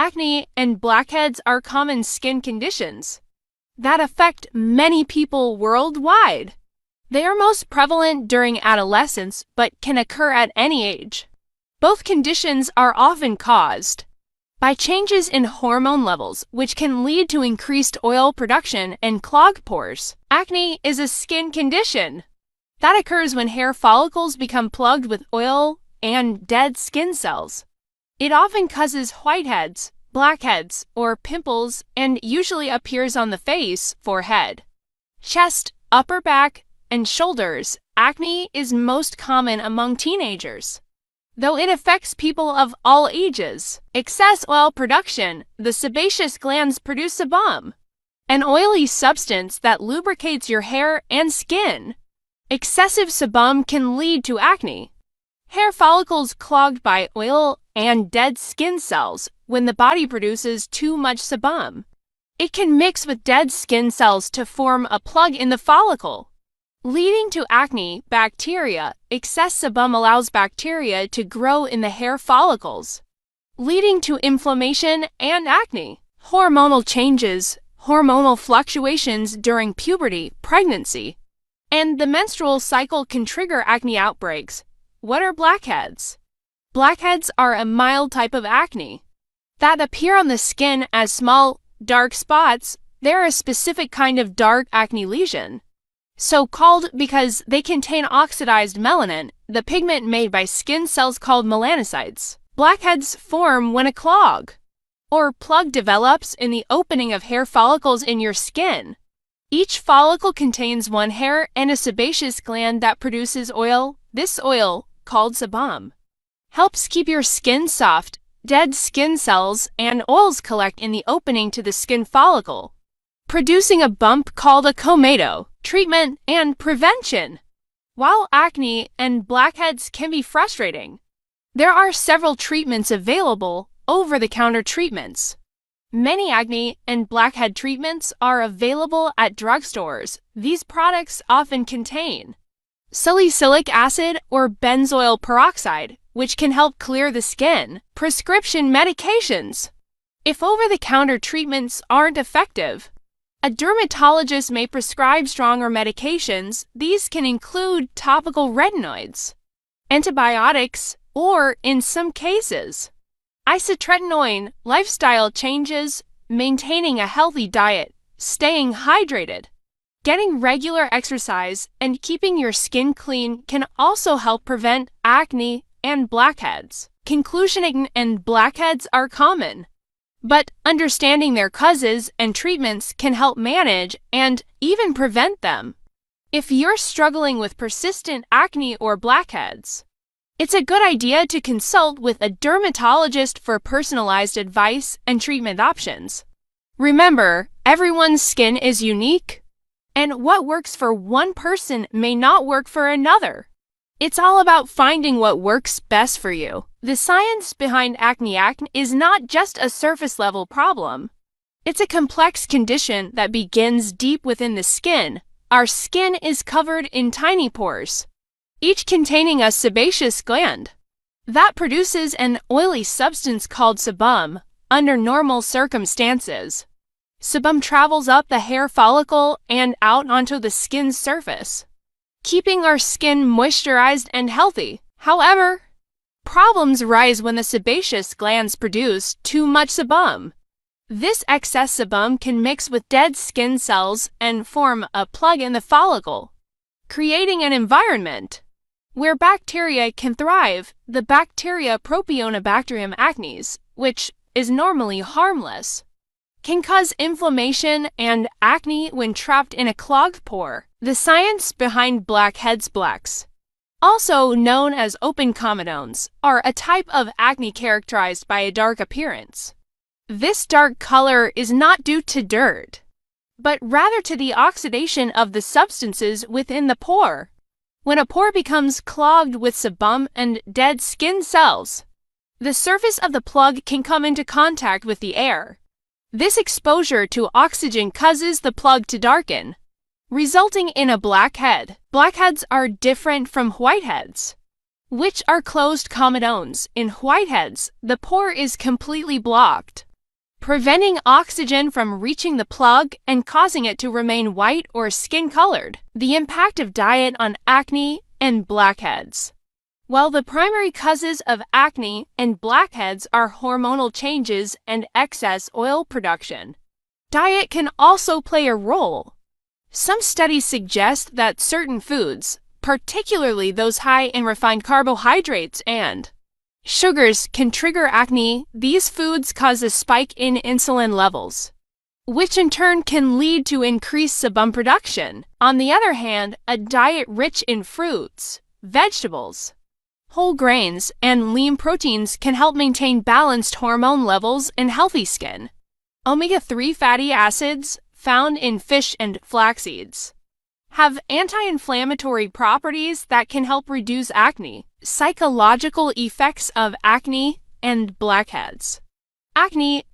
Acne and blackheads are common skin conditions that affect many people worldwide. They are most prevalent during adolescence but can occur at any age. Both conditions are often caused by changes in hormone levels, which can lead to increased oil production and clogged pores. Acne is a skin condition that occurs when hair follicles become plugged with oil and dead skin cells. It often causes whiteheads, blackheads, or pimples and usually appears on the face, forehead, chest, upper back, and shoulders. Acne is most common among teenagers, though it affects people of all ages. Excess oil production. The sebaceous glands produce sebum, an oily substance that lubricates your hair and skin. Excessive sebum can lead to acne. Hair follicles clogged by oil and dead skin cells. When the body produces too much sebum, it can mix with dead skin cells to form a plug in the follicle, leading to acne. Bacteria. Excess sebum allows bacteria to grow in the hair follicles, leading to inflammation and acne. Hormonal changes. Hormonal fluctuations during puberty, pregnancy, and the menstrual cycle can trigger acne outbreaks. What are blackheads? Blackheads are a mild type of acne that appear on the skin as small, dark spots. They're a specific kind of dark acne lesion, so called because they contain oxidized melanin, the pigment made by skin cells called melanocytes. Blackheads form when a clog or plug develops in the opening of hair follicles in your skin. Each follicle contains one hair and a sebaceous gland that produces oil. This oil, called sebum, helps keep your skin soft. Dead skin cells and oils collect in the opening to the skin follicle, producing a bump called a commodore. Treatment and prevention. While acne and blackheads can be frustrating, there are several treatments available. Over-the-counter treatments. Many acne and blackhead treatments are available at drugstores. These products often contain salicylic acid or benzoyl peroxide, which can help clear the skin. Prescription medications. If over-the-counter treatments aren't effective, a dermatologist may prescribe stronger medications. These can include topical retinoids, antibiotics, or, in some cases, isotretinoin. Lifestyle changes. Maintaining a healthy diet, staying hydrated, getting regular exercise, and keeping your skin clean can also help prevent acne and blackheads. Conclusion: acne and blackheads are common, but understanding their causes and treatments can help manage and even prevent them. If you're struggling with persistent acne or blackheads, it's a good idea to consult with a dermatologist for personalized advice and treatment options. Remember, everyone's skin is unique, and what works for one person may not work for another. It's all about finding what works best for you. The science behind acne is not just a surface-level problem. It's a complex condition that begins deep within the skin. Our skin is covered in tiny pores, each containing a sebaceous gland that produces an oily substance called sebum. Under normal circumstances, sebum travels up the hair follicle and out onto the skin's surface, keeping our skin moisturized and healthy. However, problems arise when the sebaceous glands produce too much sebum. This excess sebum can mix with dead skin cells and form a plug in the follicle, creating an environment where bacteria can thrive. The bacteria Propionibacterium acnes, which is normally harmless, can cause inflammation and acne when trapped in a clogged pore. The science behind blackheads. Blacks, also known as open commodores, are a type of acne characterized by a dark appearance. This dark color is not due to dirt, but rather to the oxidation of the substances within the pore. When a pore becomes clogged with sebum and dead skin cells, the surface of the plug can come into contact with the air. This exposure to oxygen causes the plug to darken, resulting in a blackhead. Blackheads are different from whiteheads, which are closed commodores. In whiteheads, the pore is completely blocked, preventing oxygen from reaching the plug and causing it to remain white or skin-colored. The impact of diet on acne and blackheads. While the primary causes of acne and blackheads are hormonal changes and excess oil production, diet can also play a role. Some studies suggest that certain foods, particularly those high in refined carbohydrates and sugars, can trigger acne. These foods cause a spike in insulin levels, which in turn can lead to increased sebum production. On the other hand, a diet rich in fruits, vegetables, whole grains, and lean proteins can help maintain balanced hormone levels and healthy skin. Omega-3 fatty acids, found in fish and flax seeds, have anti-inflammatory properties that can help reduce acne. Psychological effects of acne and blackheads. Acne